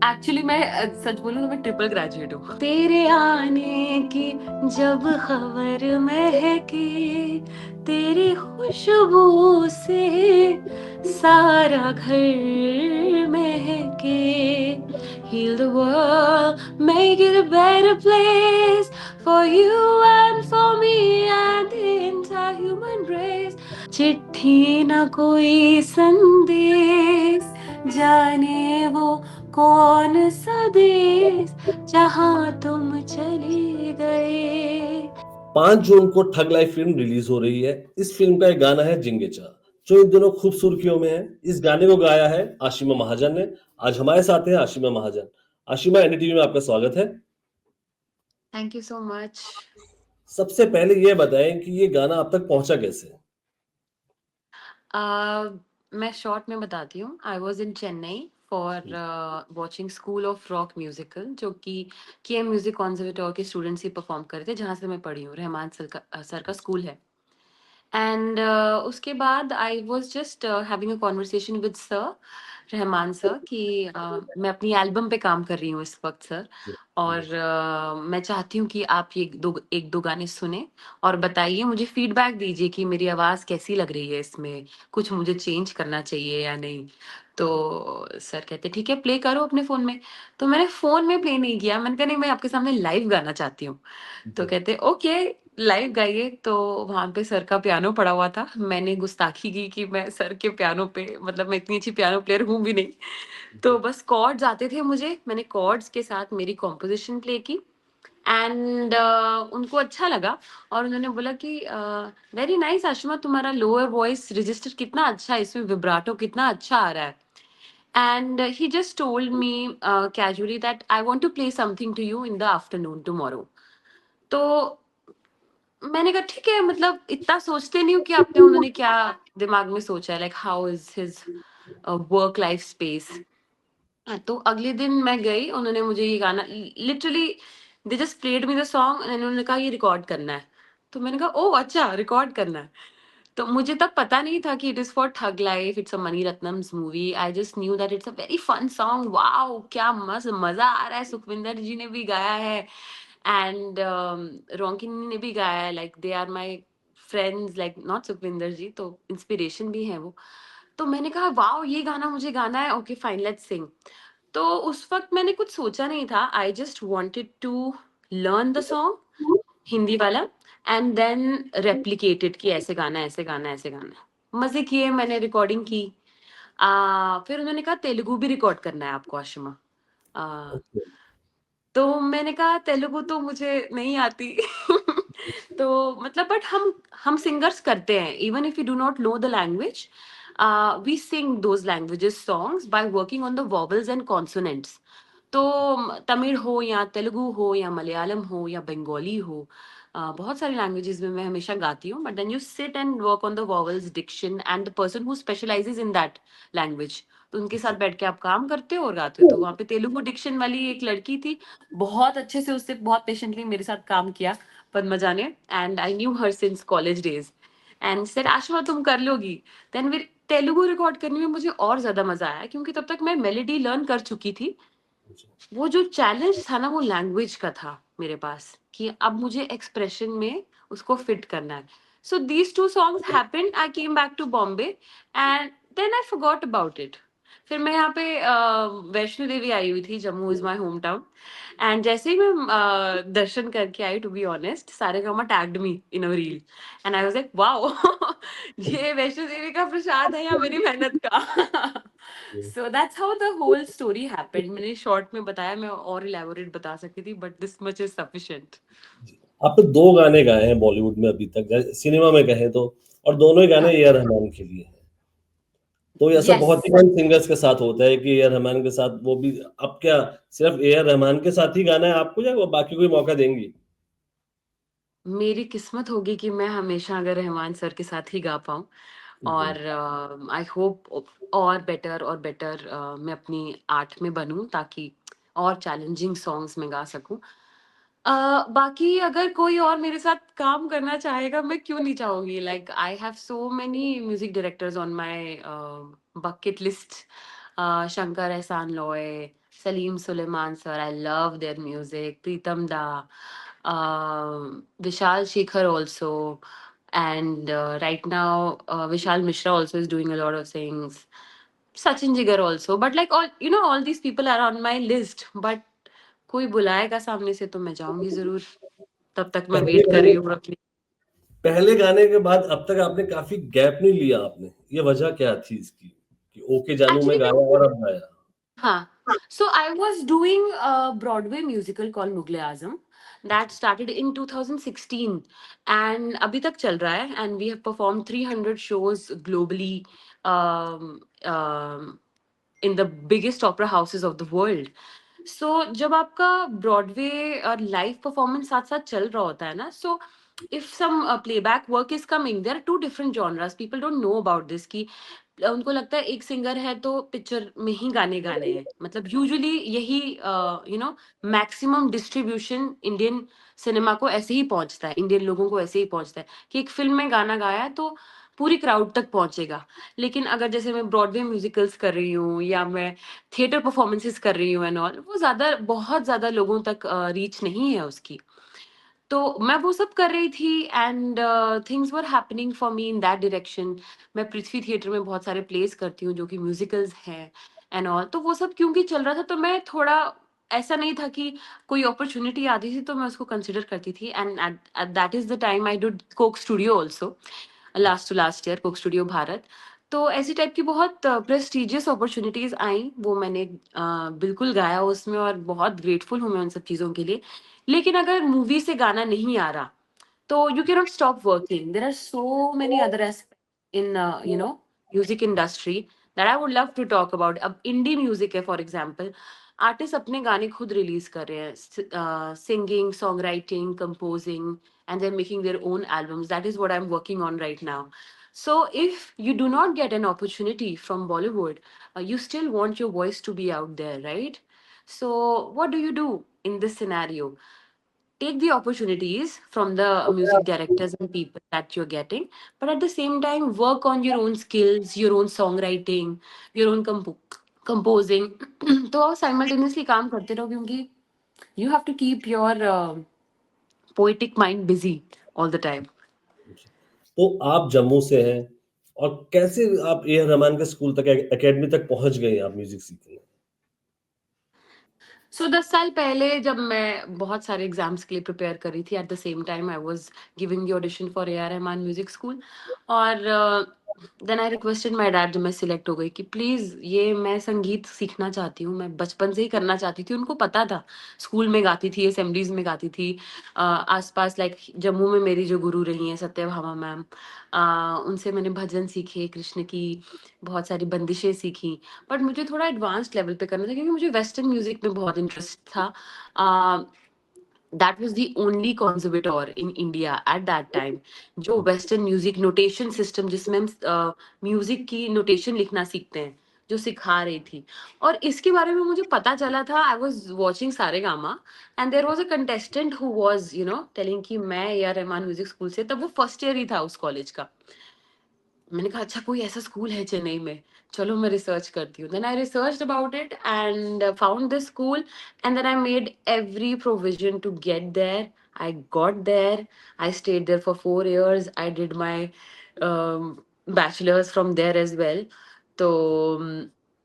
Actually मैं सच बोलूं तो मैं ट्रिपल ग्रेजुएट हूँ। तेरे आने की जब खबर महके, तेरी खुशबू से सारा घर महके, heal the world, make it a better place for you and for me and the entire human race. चिट्ठी न कोई संदेश, जाने वो कौन सा देश जहां तुम चले गए। 5 जून को ठग लाइफ फिल्म रिलीज हो रही है। इस फिल्म का एक गाना है जिंगेचा, जो इन दिनों खूब सुर्खियों में है। इस गाने को गाया है आशिमा महाजन ने। आज हमारे साथ है आशिमा महाजन। आशिमा, एनडीटीवी में आपका स्वागत है। Thank you so much. सबसे पहले ये बताएं कि ये गाना आप तक पहुंचा कैसे? मैं शॉर्ट में बताती हूँ। I was in Chennai for watching school of rock musical, जो कि के म्यूजिक कॉन्जर्वेटोर के स्टूडेंट्स ही परफॉर्म कर रहे थे, जहाँ से मैं पढ़ी हूँ। रहमान सर का स्कूल है। एंड उसके बाद I was just having a conversation with sir Rahman sir कि मैं अपनी एल्बम पे काम कर रही हूँ इस वक्त सर, और मैं चाहती हूँ कि आप ये एक दो गाने सुने और बताइए, मुझे फीडबैक दीजिए कि मेरी आवाज़ कैसी लग रही है, इसमें कुछ मुझे चेंज करना चाहिए या नहीं। तो सर कहते ठीक है, प्ले करो अपने फ़ोन में। तो मैंने फ़ोन में प्ले नहीं किया, मैंने कहा नहीं, मैं आपके सामने लाइव गाना चाहती हूँ। तो कहते ओके, लाइव गाइए। तो वहां पे सर का पियानो पड़ा हुआ था। मैंने गुस्ताखी की कि मैं सर के पियानो पे, मतलब मैं इतनी अच्छी पियानो प्लेयर हूं भी नहीं, तो बस कॉर्ड्स आते थे मुझे, मैंने कॉर्ड्स के साथ मेरी कॉम्पोजिशन प्ले की। एंड उनको अच्छा लगा और उन्होंने बोला कि वेरी नाइस आशिमा, तुम्हारा लोअर वॉइस रजिस्टर कितना अच्छा है, इसमें विब्राटो कितना अच्छा आ रहा है। And he just told me casually that I want to play something to you in the afternoon tomorrow. तो मैंने कहा ठीक है, मतलब इतना सोचते नहीं हूँ कि आपने उन्होंने क्या दिमाग में सोचा है, like how is his work life space. तो अगले दिन मैं गई, उन्होंने मुझे ये गाना literally, they just played me the song, उन्होंने कहा ये रिकॉर्ड करना है। तो मैंने कहा ओह अच्छा, रिकॉर्ड करना है। तो मुझे तब पता नहीं था कि it is for thug life, it's a Mani Ratnam's movie. I just knew that it's a very fun song. Wow, क्या मस्त मजा आ रहा है। सुखविंदर जी ने भी गाया है एंड रोंकिनी ने भी गाया है, like they are my friends, like not Sukhwinder ji, तो इंस्पिरेशन भी है वो। तो मैंने कहा वाओ, ये गाना मुझे गाना है, ओके फाइन लेट्स सिंग। तो उस वक्त मैंने कुछ सोचा नहीं था, I just wanted to learn the song, Hindi वाला, एंड देन रेप्लिकेटेड कि ऐसे गाना ऐसे गाना ऐसे गाना। मजे किए, मैंने रिकॉर्डिंग की। फिर उन्होंने कहा तेलुगु भी रिकॉर्ड करना है आपको आशिमा। आ, तो मैंने कहा तेलुगु तो मुझे नहीं आती। तो मतलब बट हम सिंगर्स करते हैं, even if you do not know the language, we sing those languages songs by working on the vowels and consonants. तो तमिल हो या तेलुगु हो या मलयालम हो या बंगाली हो, बहुत सारी लैंग्वेजेस में मैं हमेशा गाती हूँ, but then you sit and work on the vowels, diction and the person who specialises in that language. तो उनके साथ बैठ के आप काम करते हो और गाते हो। तो वहाँ पे तेलुगु डिक्शन वाली एक लड़की थी, बहुत अच्छे से उससे बहुत पेशेंटली मेरे साथ काम किया, पद्मजा ने। And I knew her since college days and said Ashma तुम कर लोगी। देन फिर तेलुगु रिकॉर्ड करने में मुझे और ज्यादा मजा आया, क्योंकि तब तक मैं मेलेडी लर्न कर चुकी थी। वो जो चैलेंज था ना, वो लैंग्वेज का था मेरे पास, कि अब मुझे एक्सप्रेशन में उसको फिट करना है। So these two songs happened, I came back to Bombay and then I forgot about it. फिर मैं यहाँ पे वैष्णो देवी आई हुई थी, Jammu is my home town. And जैसे ही मैं दर्शन करके आई, to be honest, Saregama tagged me in a reel and I was like wow, ये वैष्णो देवी का प्रसाद है या मेरी मेहनत का। So that's how the whole story happened. मैंने शॉर्ट में बताया, मैं और इलेबोरेट बता सकती थी, but this much is sufficient. आपने 2 गाने गाए हैं बॉलीवुड में अभी तक, सिनेमा में कहें तो, और दोनों ही गाने ए आर रहमान के लिए हैं। तो ऐसा यस, बहुत ही कम सिंगर्स के साथ होता है कि ए आर रहमान के साथ, वो भी अब क्या सिर्फ ए आर रहमान के साथ ही गाना है आपको, या वो बाकी कोई मौका देंगी? मेरी किस्मत होगी कि मैं हमेशा अगर रहमान सर के साथ ही गा पाऊँ। जी। और आई होप और बेटर मैं अपनी आर्ट में बनूं, ताकि और चैलेंजिंग सॉन्ग्स में गा सकूं। बाकी अगर कोई और मेरे साथ काम करना चाहेगा, मैं क्यों नहीं चाहूंगी। Like I have so many music directors on my bucket list. Shankar एहसान Loy, Salim Suleiman sir, I love their music. Pritam Da, Vishal Shekhar also, and right now Vishal Mishra also is doing a lot of things. Sachin Jigar also, but like all all these people are on my list. But कोई बुलाएगा सामने से तो मैं जाऊंगी जरूर. तब तक मैं पहले वेट कर रही हूँ अपनी. पहले गाने के बाद अब तक आपने काफी गैप नहीं लिया आपने, ये वजह क्या थी इसकी कि ओके जानू में Actually, गाया और अब गाया? हाँ. So I was doing a Broadway musical called Mughal Azam that started in 2016 and अभी तक चल रहा है and we have performed 300 shows globally um, um, in the biggest opera houses of the world. So जब आपका Broadway और live performance साथ साथ चल रहा होता है ना, so if some playback work is coming, there are two different genres. People don't know about this कि उनको लगता है एक सिंगर है तो पिक्चर में ही गाने गाने हैं. मतलब यूजुअली यही मैक्सिमम डिस्ट्रीब्यूशन इंडियन सिनेमा को ऐसे ही पहुंचता है, इंडियन लोगों को ऐसे ही पहुंचता है कि एक फिल्म में गाना गाया है तो पूरी क्राउड तक पहुंचेगा. लेकिन अगर जैसे मैं ब्रॉडवे म्यूजिकल्स कर रही हूँ या मैं थिएटर परफॉर्मेंसेस कर रही हूँ एंड ऑल, वो ज्यादा बहुत ज्यादा लोगों तक रीच नहीं है उसकी. तो मैं वो सब कर रही थी and things were happening for me in that direction. मैं पृथ्वी थिएटर में बहुत सारे प्लेस करती हूँ जो कि म्यूजिकल्स हैं एंड ऑल. तो वो सब क्योंकि चल रहा था तो मैं थोड़ा ऐसा नहीं था कि कोई अपॉर्चुनिटी आती थी तो मैं उसको कंसिडर करती थी. And at that is the time I did Coke Studio also, last to last year Coke Studio Bharat. तो ऐसी टाइप की बहुत प्रेस्टिजियस अपॉर्चुनिटीज आई, वो मैंने बिल्कुल गाया उसमें और बहुत ग्रेटफुल हूँ मैं उन सब चीज़ों के लिए. लेकिन अगर मूवी से गाना नहीं आ रहा तो you cannot stop working. There are so many other aspects in music industry that I would love to talk about. अब indie music है for example, आर्टिस्ट अपने गाने खुद रिलीज कर रहे हैं, singing, song writing, composing, and they're making their own albums. That is what I'm working on right now. So if you do not get an opportunity from Bollywood, you still want your voice to be out there, right? So what do you do in this scenario? Take the opportunities from the music directors and people that you're getting, but at the same time work on your own skills, your own songwriting, your own composing. तो आप simultaneously काम करते रहो क्योंकि you have to keep your poetic mind busy all the time. तो आप जम्मू से हैं और कैसे आप ए आर रहमान के स्कूल तक एकेडमी तक पहुंच गए आप म्यूजिक सीखने? सो 10 साल पहले जब मैं बहुत सारे एग्जाम्स के लिए प्रिपेयर कर रही थी, at the same time I was giving the audition for A R Rahman music school. और then I requested my dad, जब मैं सिलेक्ट हो गई, कि प्लीज़ ये मैं संगीत सीखना चाहती हूँ, मैं बचपन से ही करना चाहती थी. उनको पता था, स्कूल में गाती थी, असेंबलीज में गाती थी, आसपास लाइक जम्मू में मेरी जो गुरु रही हैं सत्य भामा मैम, उनसे मैंने भजन सीखे, कृष्ण की बहुत सारी बंदिशें सीखी. बट मुझे थोड़ा एडवांस्ड लेवल पे करना था क्योंकि मुझे वेस्टर्न म्यूजिक में बहुत इंटरेस्ट था. That was the only conservatoire in India at that time जो वेस्टर्न म्यूजिक नोटेशन सिस्टम, जिसमें हम म्यूजिक की नोटेशन लिखना सीखते हैं, जो सिखा रही थी. और इसके बारे में मुझे पता चला था, I was watching Saregama and there was a contestant who was telling कि मैं A R Rahman music school से, तब वो फर्स्ट ईयर ही था उस कॉलेज का. मैंने कहा अच्छा कोई ऐसा स्कूल है चेन्नई में, चलो मैं रिसर्च करती हूँ. Then I research about it and found this school and then I made every provision to get there. I got there, I stayed there for 4 years. I did my bachelors from there as well, तो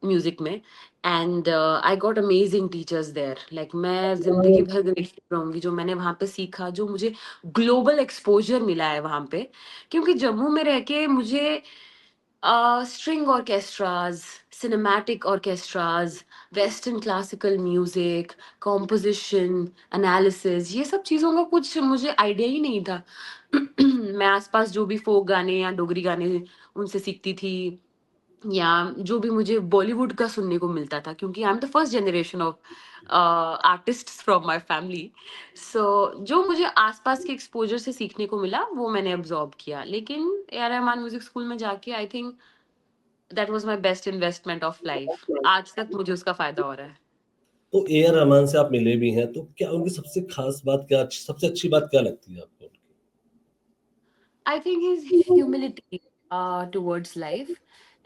music में. And I got amazing teachers there. Like मैं जिंदगी भर grateful रहूंगी जो मैंने वहां पे सीखा, जो मुझे ग्लोबल एक्सपोजर मिला है वहां पे. क्योंकि जम्मू में रह के मुझे string orchestras, cinematic orchestras, western classical music, composition, analysis, ये सब चीज़ों का कुछ मुझे आइडिया ही नहीं था. मैं आसपास जो भी फोक गाने या डोगरी गाने उनसे सीखती थी, या जो भी मुझे बॉलीवुड का सुनने को मिलता था, क्योंकि I am the first generation of artist from my family. So जो मुझे आसपास के एक्सपोजर से सीखने को मिला वो मैंने अब्जॉर्ब किया. लेकिन ए आर रहमान म्यूजिक स्कूल में जाके I think that was my best investment of life. आज तक मुझे उसका फायदा हो रहा है. तो ए आर रहमान से आप मिले भी हैं, तो क्या उनकी सबसे खास बात क्या, सबसे अच्छी बात क्या लगती है आपको? I think his humility towards life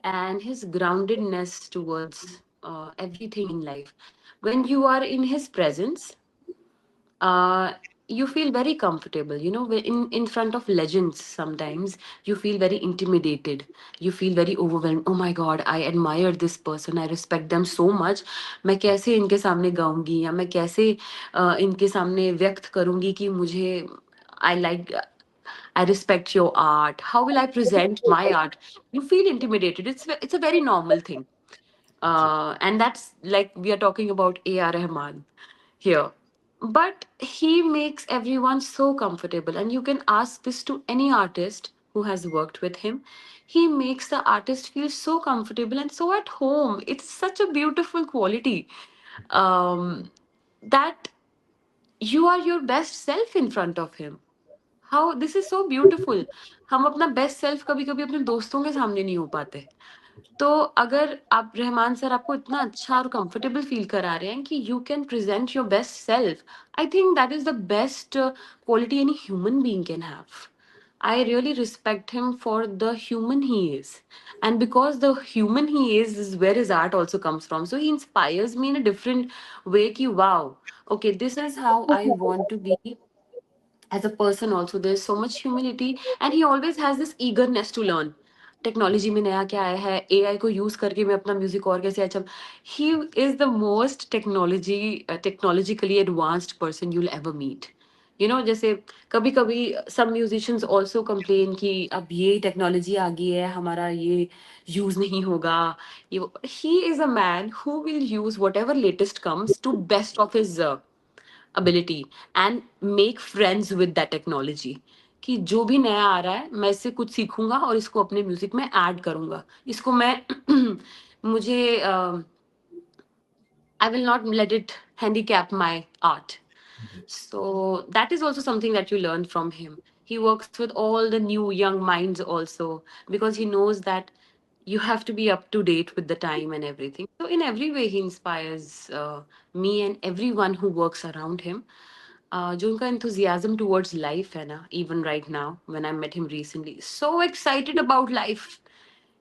and his groundedness towards everything in life. When you are in his presence, uh, you feel very comfortable. You know, in front of legends, sometimes you feel very intimidated. You feel very overwhelmed. Oh my God, I admire this person. I respect them so much. मैं कैसे इनके सामने गाऊंगी या मैं कैसे इनके सामने व्यक्त करूंगी कि मुझे I like I respect your art. How will I present my art? You feel intimidated. It's a very normal thing. Ji And that's like we are talking about A.R. Rahman here. But he makes everyone so comfortable, and you can ask this to any artist who has worked with him. He makes the artist feel so comfortable and so at home. It's such a beautiful quality, that you are your best self in front of him. How this is so beautiful. हम अपना best self कभी कभी अपने दोस्तों के सामने नहीं हो पाते. तो अगर आप रहमान सर आपको इतना अच्छा और कंफर्टेबल फील करा रहे हैं कि you can present your best self, I think that is the best quality any human being can have. I really respect him for the human he is. And because the human he is where his art also comes from. So he inspires me in a different way ki wow, okay, this is how I want to be as a person also. There's so much humility, and he always has this eagerness to learn. Technology में नया क्या आया है, AI को use करके मैं अपना music और कैसे अच्छा. He is the most technologically advanced person you'll ever meet. You know, जैसे कभी कभी सम म्यूजिशियंस ऑल्सो कंप्लेन कि अब ये टेक्नोलॉजी आ गई है, हमारा ये यूज नहीं होगा. ये he is a man who will use whatever latest comes to best of his ability and make friends with that technology. कि जो भी नया आ रहा है मैं इससे कुछ सीखूंगा और इसको अपने म्यूजिक में ऐड करूंगा. इसको मैं मुझे I will not let it handicap my art. Ji So that is also something that you learn from him. He works with all the new young minds also, because he knows that you have to be up to date with the time and everything. So in every way, he inspires me and everyone who works around him. जो उनका enthusiasm towards life है ना, even right now when I met him recently, so excited about life.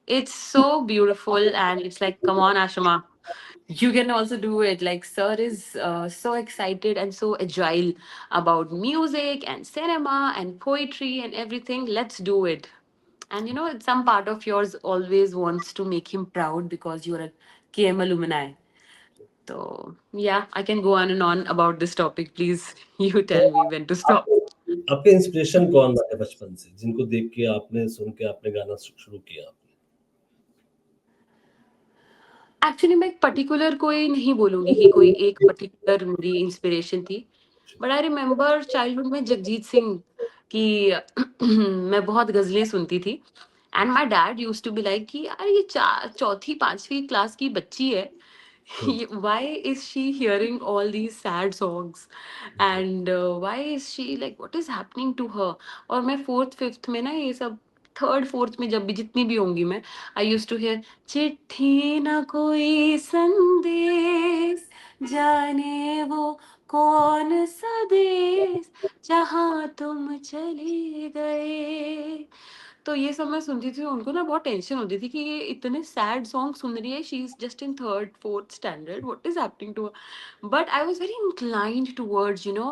It's so beautiful, and it's like, come on, Ashama, you can also do it. Like, sir is so excited and so agile about music and cinema and poetry and everything. Let's do it. And you know, some part of yours always wants to make him proud because you're a KM alumni. So yeah, I can go on and on about this topic. Please, you तो tell me when to stop. आपके inspiration कौन रहा है बचपन से, जिनको देख के आपने सुन के आपने गाना शुरू किया आपने? एक्चुअली मैं एक पर्टिकुलर कोई नहीं बोलूंगी कि कोई एक पर्टिकुलर मेरी इंस्पिरेशन थी. बट आई रिमेम्बर चाइल्डहुड में जगजीत सिंह की मैं बहुत गजलें सुनती थी. And my dad use to be like कि यार ये चौथी पांचवी क्लास की बच्ची है. हुँ, Why is she hearing all these sad songs? Ji, And why is she like, what is happening to her? और मैं फोर्थ फिफ्थ में ना ये सब, थर्ड फोर्थ में जब भी जितनी भी होंगी मैं, आई यूज टू हियर चिट्ठी ना कोई संदेश, जाने वो कौन सा देश, जहाँ तुम चले गए. तो ये सब मैं सुनती थी. उनको ना बहुत टेंशन होती थी कि ये इतने सैड सॉन्ग सुन रही है. She is just in third fourth standard, what is happening to her. But I was very inclined towards, you know,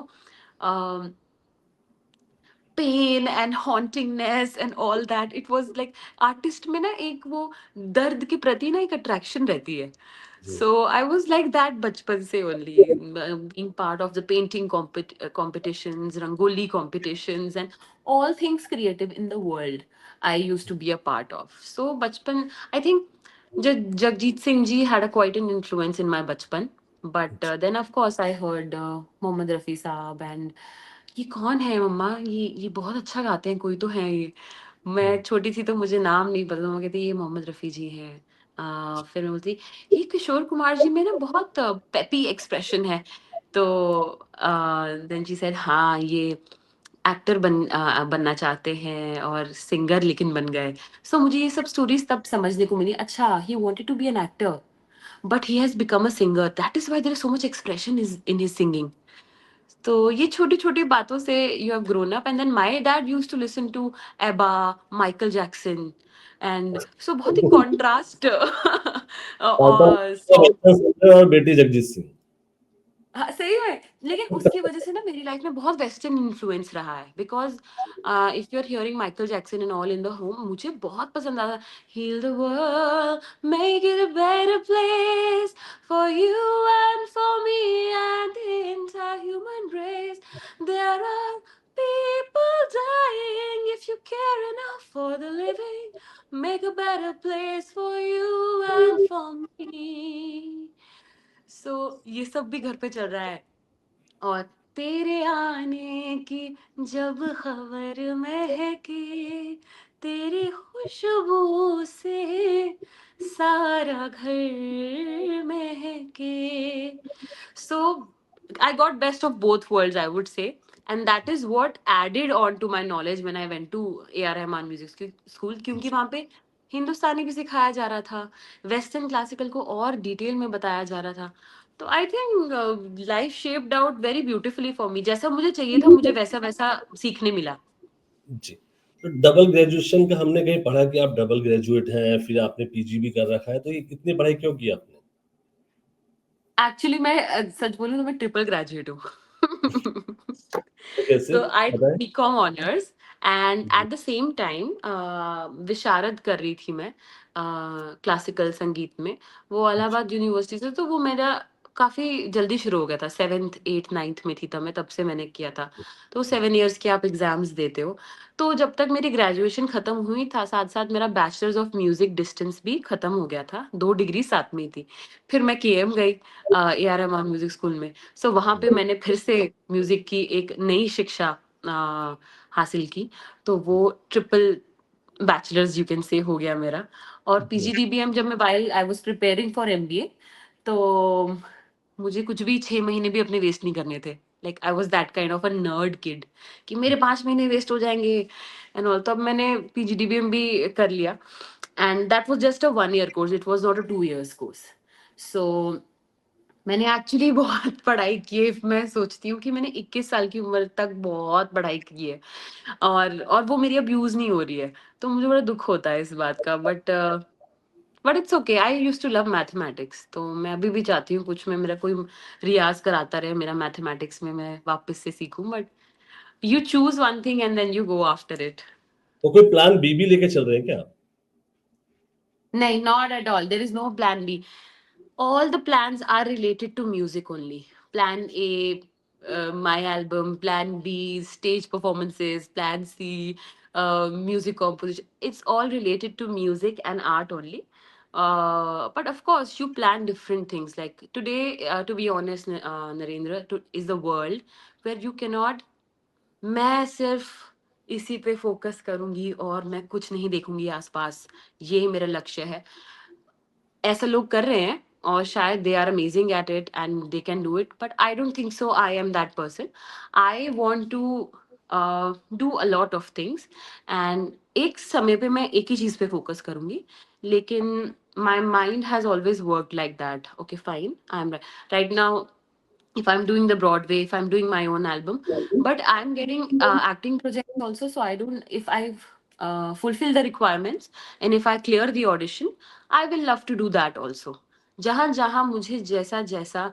pain and hauntingness and all that. It was like artist में ना एक वो दर्द के प्रति ना एक अट्रैक्शन रहती है. जी, So I was like that बचपन से only, being part of the painting competitions, rangoli competitions, and all things creative in the world. I used to be a part of. So बचपन, I think Jagjit Singh ji had a quite an influence in my बचपन. But अच्छा, then of course I heard Mohammad Rafi साहब. And ये कौन है मम्मा, ये बहुत अच्छा गाते हैं, कोई तो है ये. हुँ, मैं छोटी थी तो मुझे नाम नहीं पता. मैं कहती ये मोहम्मद रफ़ी जी हैं. फिर मैं बोलती ये किशोर कुमार जी में ना बहुत पेपी एक्सप्रेशन है. तो देन शी सेड हाँ, ये एक्टर बनना चाहते हैं और सिंगर लेकिन बन गए. सो मुझे ये सब स्टोरीज तब समझने को मिली. अच्छा, he wanted to be an actor but he has become a singer. That is why there is so much expression is in his singing. तो ये छोटी-छोटी बातों से you have grown up. And then my dad used to listen to ABBA, Michael Jackson. And so बहुत ही contrast पापा song. बचपन singer और बेटी जगजीत सिंह। हाँ, सही में। लेकिन उसकी वजह से ना मेरी लाइफ में बहुत वेस्टर्न इन्फ्लुएंस रहा है, because if you are hearing Michael Jackson and all in the home, मुझे बहुत पसंद आता। Heal the world, make it a better place for you and for me and the entire human race. There are people dying if you care enough for the living. Make a better place for you and for me. सो ये सब भी घर पे चल रहा है। और तेरे आने की जब खबर महके, तेरी खुशबू से सारा घर महके। So I got best of both worlds, I would say. And that is what added on to my knowledge when I went to A.R. Rahman Music School, क्योंकि वहाँ पे हिंदुस्तानी भी सिखाया जा रहा था, वेस्टर्न क्लासिकल को और डिटेल में बताया जा रहा था। तो I think life shaped out very beautifully for me. जैसा मुझे चाहिए था, मुझे वैसा वैसा सीखने मिला। जी। तो डबल ग्रेजुएशन का हमने कहीं पढ़ा कि आप डबल ग्रेजुएट हैं, फिर आपने पीजी भी कर रखा है, तो ये इतनी पढ़ाई क्यों की आपने? एक्चुअली मैं सच बोलूं तो मैं ट्रिपल ग्रेजुएट हूँ। तो कैसे? So I did बताएँ? BCom honors and ji, at the same time विशारद कर रही थी मैं क्लासिकल संगीत में। वो जी, इलाहाबाद यूनिवर्सिटी से, तो वो मेरा काफी जल्दी शुरू हो गया था। 7th 8th 9th में थी तब मैं, तब से मैंने किया था। तो 7 years के आप एग्जाम्स देते हो। तो जब तक मेरी ग्रेजुएशन खत्म हुई था, साथ साथ मेरा बैचलर्स ऑफ म्यूजिक डिस्टेंस भी खत्म हो गया था, 2 डिग्री साथ में ही थी। फिर मैं केएम गई, ए आर रहमान म्यूजिक स्कूल में। सो वहां पे मैंने फिर से म्यूजिक की एक नई शिक्षा हासिल की। तो वो triple bachelors you can say हो गया मेरा। और जी। पीजीडीबीएम जब मैं while I was preparing for MBA, तो मुझे कुछ भी 6 महीने भी अपने वेस्ट नहीं करने थे। Like I was that kind of a nerd kid कि मेरे 5 महीने वेस्ट हो जाएंगे एंड ऑल। तो अब मैंने पीजीडीबीएम भी कर लिया and that was just a 1 year course, it was not a 2 years course. So मैंने एक्चुअली बहुत पढ़ाई की है। मैं सोचती हूँ कि मैंने 21 साल की उम्र तक बहुत पढ़ाई की है, और वो मेरी अब यूज नहीं हो रही है। तो मुझे बड़ा दुख होता है इस बात का, but it's okay. I used to love mathematics, तो मैं अभी भी चाहती हूँ कुछ में मेरा कोई रियाज कराता रहे मेरा मैथमेटिक्स में, मैं वापस से सीखूं। But you choose one thing and then you go after it. तो कोई प्लान बी भी लेके चल रहे हैं क्या आप? नहीं, not at all, there is no plan B. All the plans are related to music only. Plan A, my album. Plan B, stage performances. Plan C, music composition. It's all related to music and art only. But of course, you plan different things. Like today, to be honest, Narendra, is the world where you cannot. मैं सिर्फ इसी पे focus करूंगी और मैं कुछ नहीं देखूंगी आसपास, ये मेरा लक्ष्य है। ऐसा लोग कर रहे हैं और शायद they are amazing at it and they can do it, but I don't think so I am that person. I want to do a lot of things and एक समय पे मैं एक ही चीज पे फोकस करूंगी। लेकिन my mind has always work like that. Okay fine, I am right now, if I'm doing the Broadway, if I'm doing my own album, but I'm getting acting projects also. So I don't, if I've fulfill the requirements and if I clear the audition, I will love to do that also. जहाँ जहाँ मुझे जैसा जैसा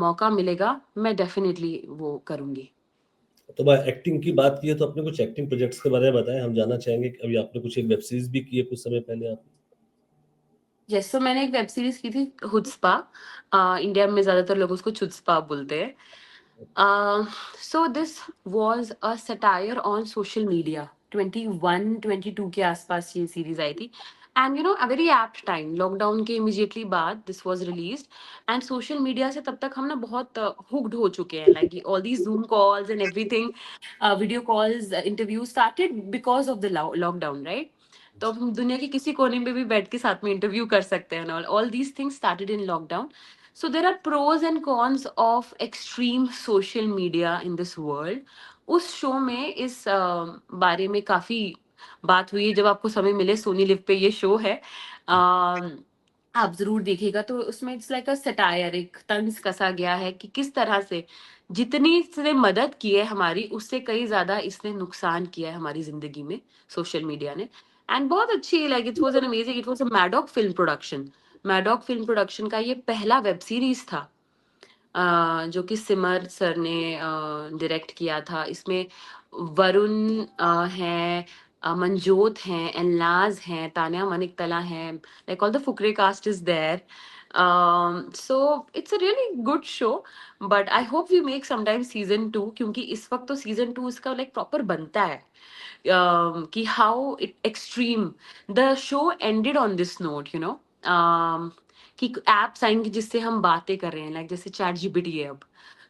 मौका मिलेगा, मैं definitely वो करूँगी। तो मैं एक्टिंग की बात की है, तो आपने कुछ एक्टिंग प्रोजेक्ट्स के बारे में बताएँ, हम जानना चाहेंगे कि अभी आपने कुछ एक वेब सीरीज़ भी की है कुछ समय पहले आप? यस, तो मैंने एक वेब सीरीज की थी, हुड्सपा। इंडिया में ज्यादातर लोग उसको छुत्सपा बोलते हैं। So this was a satire on social media. 21 22 के आसपास ये सीरीज आई थी। And you know a very apt time, lockdown के इमीडिएटली बाद this was released. And social media से तब तक हम ना बहुत हुक्ड हो चुके हैं, like all these zoom calls and everything, video calls, interview started because of the lockdown, right? तो अब हम दुनिया के किसी कोने में भी बैठ के साथ में इंटरव्यू कर सकते हैं। All these things started in lockdown. So there are pros and cons of extreme social media in this world. उस शो में इस बारे में काफी बात हुई है। जब आपको समय मिले, सोनी लिव पे ये शो है, आप जरूर देखिएगा। तो उसमें इट्स लाइक अ सटायर, एक तंज कसा गया है कि किस तरह से जितनी इसने मदद की है हमारी, उससे कई ज्यादा इसने नुकसान किया है हमारी जिंदगी में, सोशल मीडिया ने। एंड बहुत अच्छी, like it was an amazing, it was a Maddock film production. Maddock film production का ये पहला वेब सीरीज था। जो कि सिमर सर ने डायरेक्ट किया था। इसमें वरुण हैं, मंजोत हैं, एनलाज हैं, तान्या मनिकतला हैं, like all the Fukrey cast is there. So it's a really good show, but I hope we make sometime season 2, क्योंकि इस वक्त तो सीजन 2 इसका लाइक प्रॉपर बनता है। कि how it extreme the show ended on this note, you know, कि apps आएंगे जिससे हम बातें कर रहे हैं, लाइक जैसे चैट जीपीटी है अब।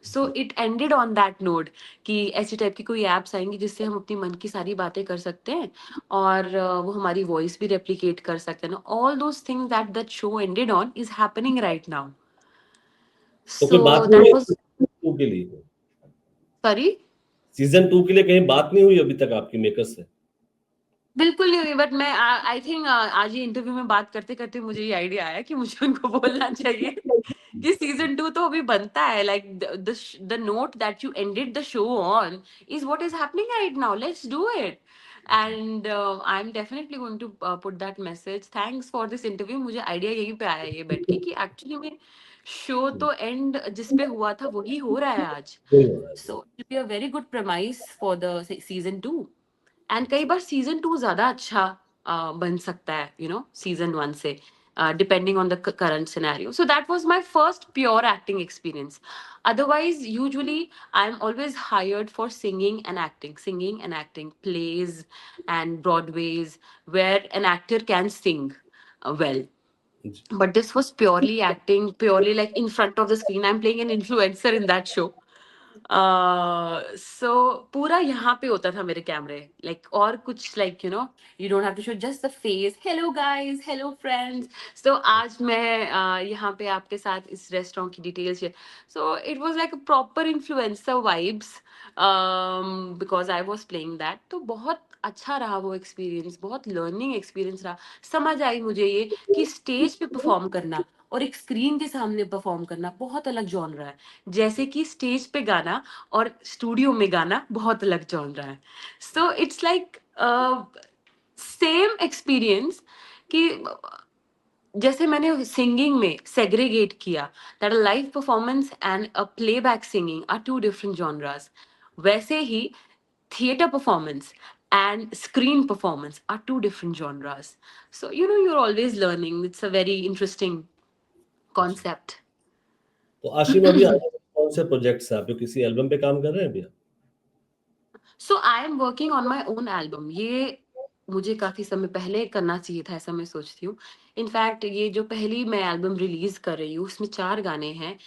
So it ended on that note कि ऐसी टाइप की कोई एप्स आएंगी जिससे हम अपनी मन की सारी बातें कर सकते हैं, और वो हमारी वॉइस भी रेप्लिकेट कर सकते हैं। All those things that that show ended on is happening right now. तो कोई सो बात नहीं दैट हुई वाज, सीजन 2 के लिए? सॉरी, सीजन 2 के लिए कहीं बात नहीं हुई अभी तक आपकी मेकर्स से? बिल्कुल नहीं हुई, बट मैं आई थिंक आज ये इंटरव्यू में बात करते करते मुझे ये आइडिया आया कि मुझे उनको बोलना चाहिए कि सीजन 2 तो अभी बनता है, like the note that you ended the show on is what is happening right now, let's do it. And I am definitely going to put that message, thanks for this interview. मुझे idea यहीं पे आया ये बैठ के कि actually में show तो एंड जिस पे हुआ था वही हो रहा है आज। वही हो रहा है। So it be a very good premise for the season 2। And कई बार सीजन 2 ज्यादा अच्छा बन सकता है, यू नो, सीजन 1 से, depending on the current scenario. So that was my first pure acting experience. Otherwise, usually I'm always hired for singing and acting plays and Broadways where an actor can sing well. जी। But this was purely acting, purely like in front of the screen. I'm playing an influencer in that show. So पूरा यहाँ पे होता था मेरे कैमरे, like और कुछ, like you know, you don't have to show just the face, hello guys, hello friends. So आज मैं यहाँ पे आपके साथ इस रेस्टोरेंट की details, so it was like proper influencer vibes, because I was playing that. तो बहुत अच्छा रहा वो एक्सपीरियंस, बहुत लर्निंग एक्सपीरियंस रहा। समझ आई मुझे ये कि स्टेज पे परफॉर्म करना और एक स्क्रीन के सामने परफॉर्म करना बहुत अलग जॉनरा है। जैसे कि स्टेज पे गाना और स्टूडियो में गाना बहुत अलग जॉनरा है। So it's like same experience कि जैसे मैंने सिंगिंग में सेग्रीगेट किया that a live performance and a playback singing are two different genres, वैसे ही theater performance and screen performance are two different genres. So, you know, you're always learning. It's a very interesting ji. concept. तो आशिम अभी आगे कौन से projects हैं? आप जो किसी एल्बम पे काम कर रहे हैं अभी आप? So, I am working on my own album. ये मुझे काफी समय पहले करना चाहिए था, ऐसा मैं सोचती हूँ। इनफैक्ट ये जो पहली मैं एल्बम रिलीज कर रही हूँ उसमें 4 गाने हैं,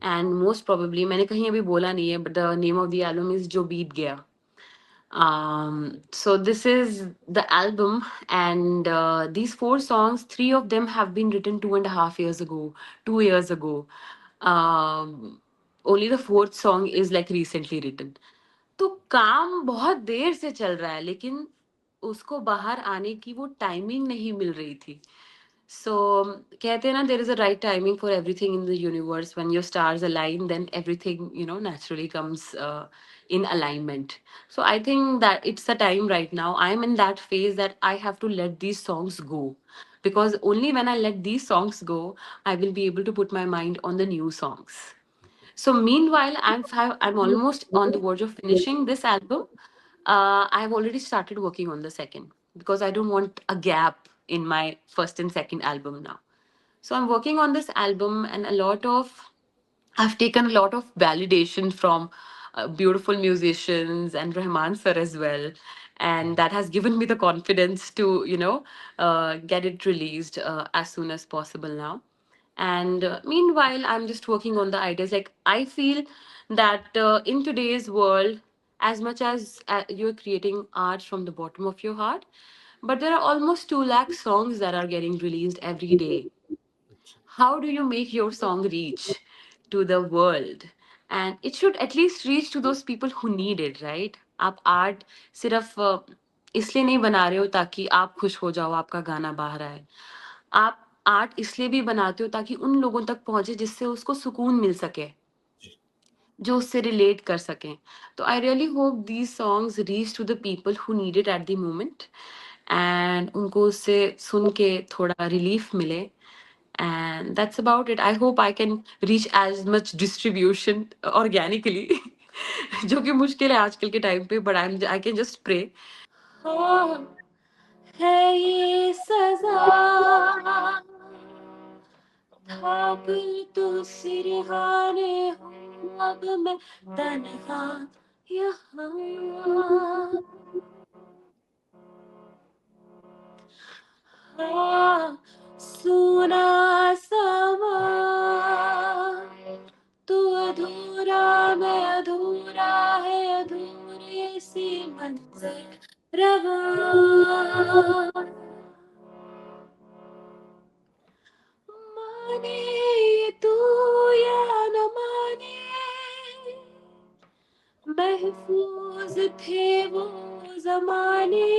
एंड मोस्ट प्रोबेबली मैंने कहीं अभी बोला नहीं है, but the name of the album is जो बीत गया। So this is the album, and these 4 songs, 3 of them have been written 2.5 years ago, 2 years ago. Only the fourth song is like recently written. तो काम बहुत देर से चल रहा है, लेकिन उसको बाहर आने की वो टाइमिंग नहीं मिल रही थी। So कहते हैं ना, there is a right timing for everything in the universe. When your stars align, then everything, you know, naturally comes in alignment. So I think that it's the time right now. I am in that phase that I have to let these songs go, because only when I let these songs go, I will be able to put my mind on the new songs. So meanwhile, I'm almost on the verge of finishing this album. I've already started working on the second because I don't want a gap in my first and second album now. So I'm working on this album, and I've taken a lot of validation from beautiful musicians and Rahman sir as well, and that has given me the confidence to, you know, get it released as soon as possible now. And meanwhile, I'm just working on the ideas. Like I feel that in today's world, as much as you're creating art from the bottom of your heart, but there are almost 2 lakh songs that are getting released every day. How do you make your song reach to the world? And it should at least reach to those people who need it, right? आप art सिर्फ इसलिए नहीं बना रहे हो ताकि आप खुश हो जाओ, आपका गाना बाहर आए। आप आर्ट इसलिए भी बनाते हो ताकि उन लोगों तक पहुंचे जिससे उसको सुकून मिल सके, जो उससे रिलेट कर सकें। तो I really hope these songs reach to the people who need it at the moment, and उनको उससे सुन के थोड़ा रिलीफ मिले, and that's about it. I hope I can reach as much distribution organically, जो कि मुश्किल है आजकल के टाइम पे, but I can just pray. है ये सजा, था दिल तो सिरहाने हूँ अब मैं तन्हा यहाँ। सुना समा तू अधूरा, मैं अधूरा है अधूरे सी मंजिल रवा। माने ये तू या न माने, महफूज थे वो जमाने,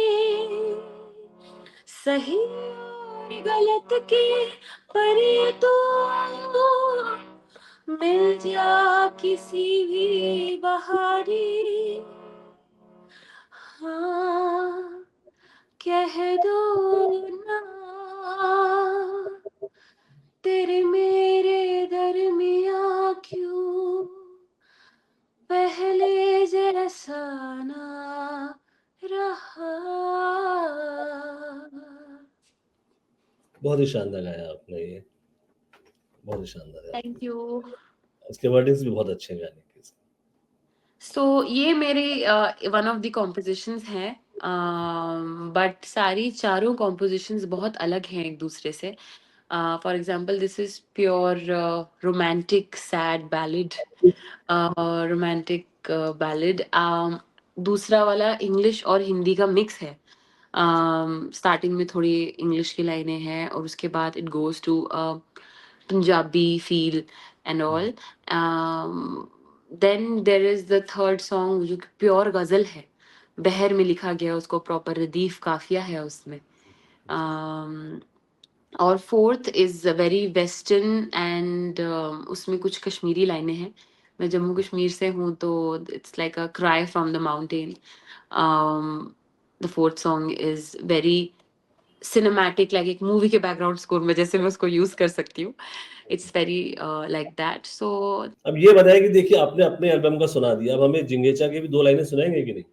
सही और गलत के पर ये तो मिल जा किसी भी बहाने। हाँ कह दो ना, तेरे मेरे दरमिया क्यों पहले जैसा ना रहा। बहुत ही शानदार गाया आपने, ये बहुत ही शानदार है। Thank you. उसके वर्डिंग्स भी बहुत अच्छे हैं गाने के। सो ये मेरे वन ऑफ द कॉम्पोजिशंस हैं, बट सारी चारों कॉम्पोजिशंस बहुत अलग हैं एक दूसरे से। For example this is pure romantic sad ballad, romantic ballad. दूसरा वाला इंग्लिश और हिंदी का मिक्स है। स्टार्टिंग में थोड़ी इंग्लिश की लाइनें हैं और उसके बाद it goes to Punjabi feel and all. Then there is the third song जो प्योर गजल है, बहर में लिखा गया, उसको प्रॉपर रदीफ काफिया है उसमें। और fourth is very western and उसमें कुछ कश्मीरी लाइनें हैं। मैं जम्मू कश्मीर से हूँ तो it's like a cry from the mountain. The fourth song is very cinematic, like एक मूवी के बैकग्राउंड स्कोर में जैसे मैं उसको यूज कर सकती हूँ। It's very like that. So अब ये बताइए कि देखिए आपने अपने एल्बम का सुना दिया, अब हमें जिंगेचा के भी 2 लाइनें सुनाएंगे कि नहीं?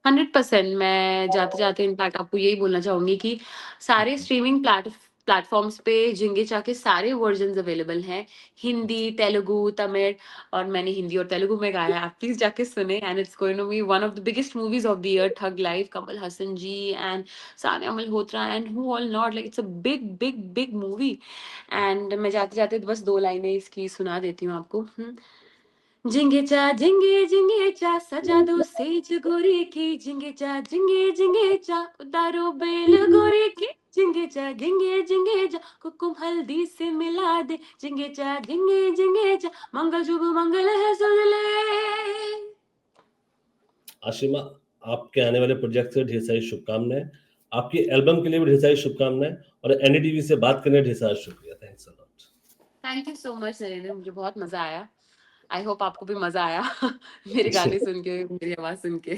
100% मैं जाते जाते इनफैक्ट आपको यही बोलना चाहूंगी कि सारे स्ट्रीमिंग प्लेटफॉर्म्स पे जिंगे चा के सारे वर्जन अवेलेबल हैं, हिंदी, तेलुगु, तमिल। और मैंने हिंदी और तेलुगु में गाया है, आप प्लीज जाके सुने। And it's going to be one of the biggest movies of the year, Thug Life, Kamal Haasan ji and Sanya Malhotra and who all not, like it's a big big big movie. And मैं जाते जाते बस 2 लाइनें इसकी सुना देती हूँ आपको। जिंगे चा सजा दो सेज गोरी की, जिंगे चा उतारो बेल गोरी की, जिंगे चा कुकुम हल्दी से मिला दे, जिंगे चा मंगल शुभ मंगल है सुन ले। आशिमा, आपके आने वाले प्रोजेक्ट से ढेर सारी शुभकामनाएं, आपकी एल्बम के लिए भी ढेर सारी शुभकामनाएं, और एनडीटीवी से बात करने ढेर सारा शुक्रिया। Thanks a lot. Thank you so much Narendra, मुझे बहुत मजा आया। आई होप आपको भी मजा आया मेरे गाने सुन के, मेरी आवाज सुन के।